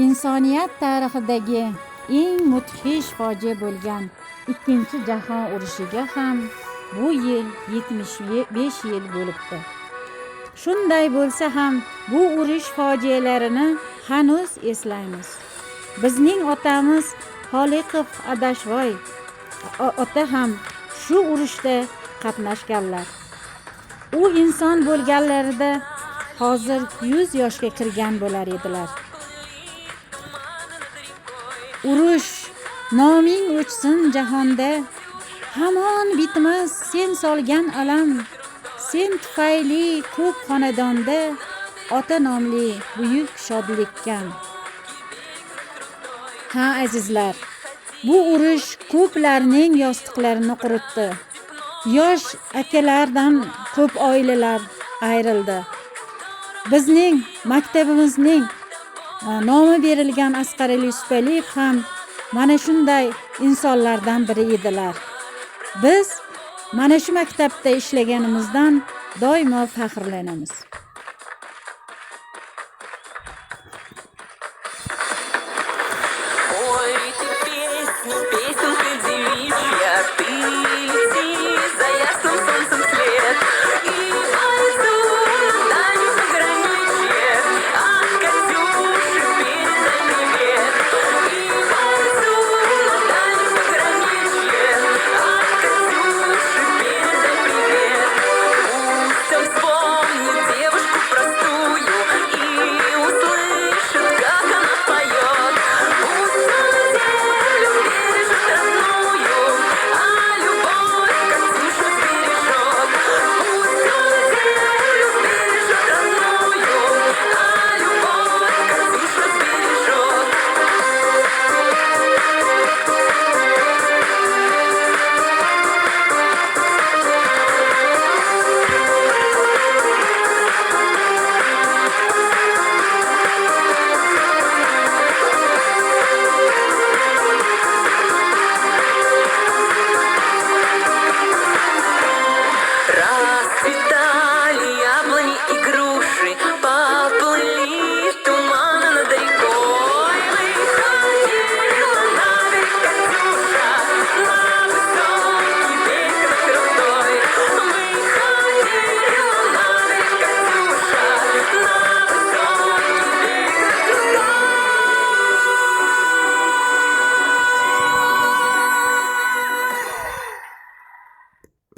Insoniyat tarixidagi eng mudhish fojia bo'lgan Ikkinchi jahon urushiga ham bu yil 75 yil bo'libdi. Shunday bo'lsa ham bu urush fojialarini hanuz eslaymiz. Bizning otamiz Xoliqov Adashvoy ota ham shu urushda qatnashganlar. U inson bo'lganlarida hozir 100 yoshga kirgan bo'lar edilar. Urush noming o'chsin jahonda, hamon bitmas sen solgan alam. Sen tufayli ko'p xonadonda ota nomli buyuk shodlikkan. Ha azizlar, bu urush ko'plarning yostiqlarini quritdi. Yosh akalardan ko'p oilalar ayrildi. Bizning maktabimizning nomi berilgan Asqar Yusupaliyev ham mana shunday insonlardan biri edilar. Biz mana shu maktabda ishlaganimizdan doimo faxrlanamiz.